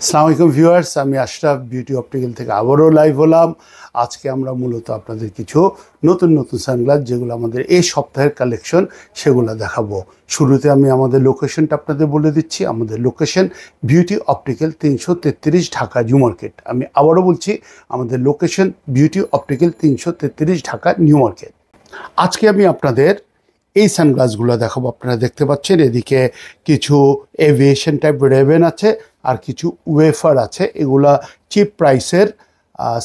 আসসালামু আলাইকুম ভিউয়ার্স, আমি আশরাফ বিউটি অপটিক্যাল থেকে আবারও লাইভ হলাম। আজকে আমরা মূলত আপনাদের কিছু নতুন নতুন সানগ্লাস যেগুলো আমাদের এই সপ্তাহের কালেকশন সেগুলো দেখাবো। শুরুতে আমি আমাদের লোকেশনটা আপনাদের বলে দিচ্ছি। আমাদের location beauty optical 333 Dhaka new market. আমি আবারও বলছি, আমাদের location beauty optical 333 Dhaka new market. আজকে আমি আপনাদের এই সানগ্লাসগুলো দেখাবো। আপনারা দেখতে পাচ্ছেন এদিকে কিছু এভিয়েশন টাইপ রেভেন আছে আর কিছু ওয়েফার আছে। এগুলা চিপ প্রাইসের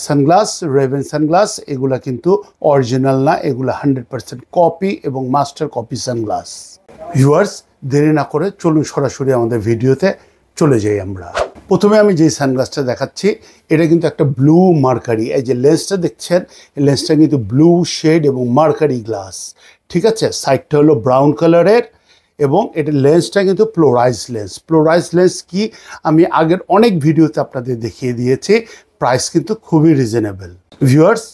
সানগ্লাস, রেভেন সানগ্লাস। এগুলা কিন্তু অরিজিনাল না, এগুলা 100% কপি এবং মাস্টার কপি সানগ্লাস। ভিউয়ার্স, দেরি না করে চলুন সরাসরি আমাদের ভিডিওতে চলে যাই আমরা। প্রথমে আমি যেই সানগ্লাসটা দেখাচ্ছি এটা কিন্তু একটা ব্লু মার্কারি। এই যে লেন্সটা দেখছেন, এই লেন্সটা কিন্তু ব্লু শেড এবং মার্কারি গ্লাস, ঠিক আছে। সাইডটা হলো ব্রাউন কালারের এবং এটার লেন্সটা কিন্তু পোলারাইজ লেন্স। পোলারাইজ লেন্স কি আমি আগের অনেক ভিডিওতে আপনাদের দেখিয়ে দিয়েছি। প্রাইস কিন্তু খুবই রিজনেবল। ভিউয়ার্স,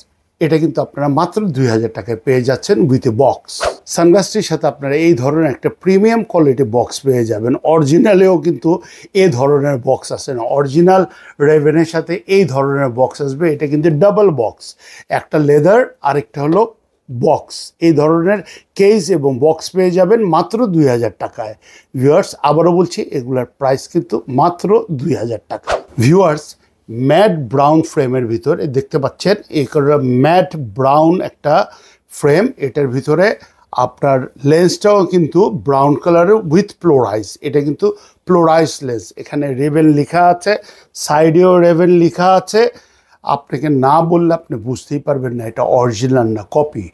এটা কিন্তু আপনারা মাত্র 2000 টাকায় পেয়ে যাচ্ছেন উইথ এ বক্স। সানগ্লাসটির সাথে আপনারা এই ধরনের একটা প্রিমিয়াম কোয়ালিটি বক্স পেয়ে যাবেন। অরিজিনালেও কিন্তু এই ধরনের বক্স আসে না। অরিজিনাল রেভেনের সাথে এই ধরনের বক্স আসবে। এটা কিন্তু ডাবল বক্স, একটা লেদার আরেকটা হলো বক্স। এই ধরনের কেস এবং বক্স পেয়ে যাবেন মাত্র 2000 টাকায়। ভিউয়ার্স, আবারও বলছি, এগুলার প্রাইস কিন্তু মাত্র 2000 টাকা। ভিউয়ার্স, ম্যাট ব্রাউন ফ্রেমের ভিতরে দেখতে পাচ্ছেন, এই ম্যাট ব্রাউন একটা ফ্রেম। এটার ভিতরে আপনার লেন্সটাও কিন্তু ব্রাউন কালারের উইথ পোলারাইজ। এটা কিন্তু পোলারাইজ লেন্স। এখানে রেভেন লেখা আছে, সাইডেও রেভেন লেখা আছে। আপনাকে না বললে আপনি বুঝতেই পারবেন না এটা অরিজিনাল না কপি।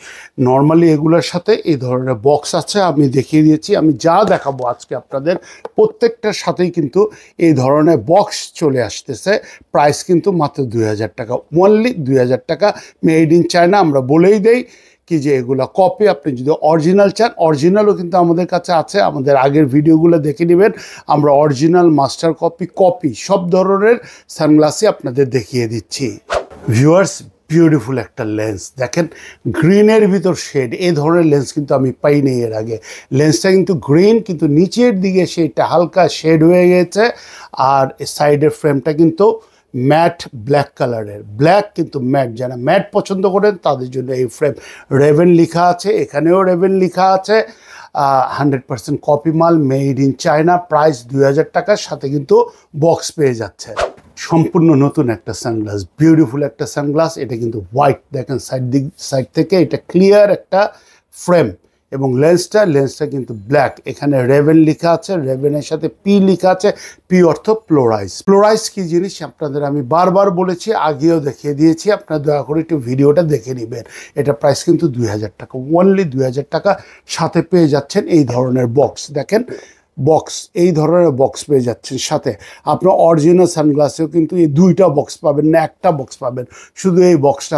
নর্মালি এগুলোর সাথে এই ধরনের বক্স আছে, আমি দেখিয়ে দিয়েছি। আমি যা দেখাবো আজকে আপনাদের প্রত্যেকটার সাথেই কিন্তু এই ধরনের বক্স চলে আসতেছে। প্রাইস কিন্তু মাত্র 2000 টাকা, ওনলি 2000 টাকা। Made in China. আমরা বলেই দেই কি যে এগুলো কপি। আপনি যদি অরিজিনাল চান, অরিজিনালও কিন্তু আমাদের কাছে আছে। আমাদের আগের ভিডিওগুলো দেখে নেবেন। আমরা অরিজিনাল, মাস্টার কপি, কপি সব ধরনের সানগ্লাসই আপনাদের দেখিয়ে দিচ্ছি। ভিউয়ার্স, বিউটিফুল একটা লেন্স দেখেন, গ্রিনের ভিতর শেড। এই ধরনের লেন্স কিন্তু আমি পাইনি এর আগে। লেন্সটা কিন্তু গ্রিন, কিন্তু নিচের দিকে সেটা হালকা শেড হয়ে গেছে। আর সাইডের ফ্রেমটা কিন্তু ম্যাট ব্ল্যাক কালারের। ব্ল্যাক কিন্তু ম্যাট, যারা ম্যাট পছন্দ করেন তাদের জন্য এই ফ্রেম। রেভেন লেখা আছে, এখানেও রেভেন লেখা আছে। 100% কপি মাল, মেড ইন চায়না। প্রাইস 2000 টাকার সাথে কিন্তু বক্স পেয়ে যাচ্ছে। সম্পূর্ণ নতুন একটা সানগ্লাস, বিউটিফুল একটা সানগ্লাস। এটা কিন্তু হোয়াইট, দেখেন সাইড থেকে এটা ক্লিয়ার একটা ফ্রেম এবং লেন্সটা কিন্তু ব্ল্যাক। এখানে রেভেন লেখা আছে, রেভেনের সাথে পি লেখা আছে। পি অর্থ পোলারাইজ। পোলারাইজ কি জিনিস আপনাদের আমি বারবার বলেছি, আগেও দেখিয়ে দিয়েছি। আপনারা দয়া করে একটু ভিডিওটা দেখে নেবেন। এটা প্রাইস কিন্তু 2000 টাকা, ওনলি 2000 টাকা। সাথে পেয়ে যাচ্ছেন এই ধরনের বক্স। দেখেন বক্স, এই ধরনের বক্স পেয়ে যাচ্ছেন সাথে। আপনার অরিজিনাল সানগ্লাসেও কিন্তু এই দুইটা বক্স পাবেন না, একটা বক্স পাবেন, শুধু এই বক্সটা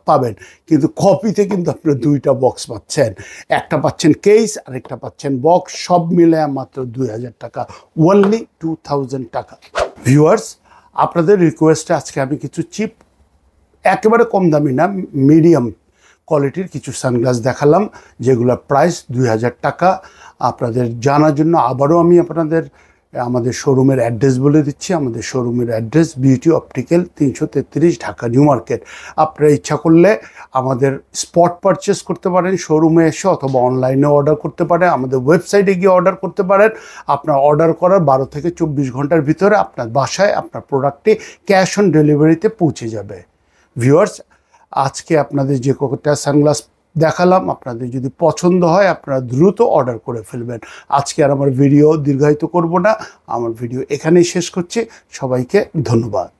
পাবেন। কিন্তু কপিতে কিন্তু আপনার দুইটা বক্স পাচ্ছেন। একটা পাচ্ছেন কেস, আরেকটা পাচ্ছেন বক্স। সব মিলে মাত্র 2000 টাকা, ওনলি 2000 টাকা। ভিউয়ার্স, আপনাদের রিকোয়েস্টে আজকে আমি কিছু চিপ, একেবারে কম দামি না, মিডিয়াম কোয়ালিটির কিছু সানগ্লাস দেখালাম, যেগুলোর প্রাইস 2000 টাকা। আপনাদের জানার জন্য আবারও আমি আপনাদের আমাদের শোরুমের অ্যাড্রেস বলে দিচ্ছি। আমাদের শোরুমের address beauty optical 333 Dhaka new market. আপনারা ইচ্ছা করলে আমাদের স্পট পারচেস করতে পারেন শোরুমে এসে, অথবা অনলাইনে অর্ডার করতে পারেন, আমাদের ওয়েবসাইটে গিয়ে অর্ডার করতে পারেন। আপনার অর্ডার করার 12 থেকে 24 ঘন্টার ভিতরে আপনার বাসায় আপনার প্রোডাক্টটি ক্যাশ অন ডেলিভারিতে পৌঁছে যাবে। ভিউয়ার্স, আজকে আপনাদের যে কটা সানগ্লাস দেখালাম, আপনাদের যদি পছন্দ হয় আপনারা দ্রুত অর্ডার করে ফেলবেন। আজকে আর আমার ভিডিও দীর্ঘায়িত করব না, আমার ভিডিও এখানেই শেষ করছি। সবাইকে ধন্যবাদ।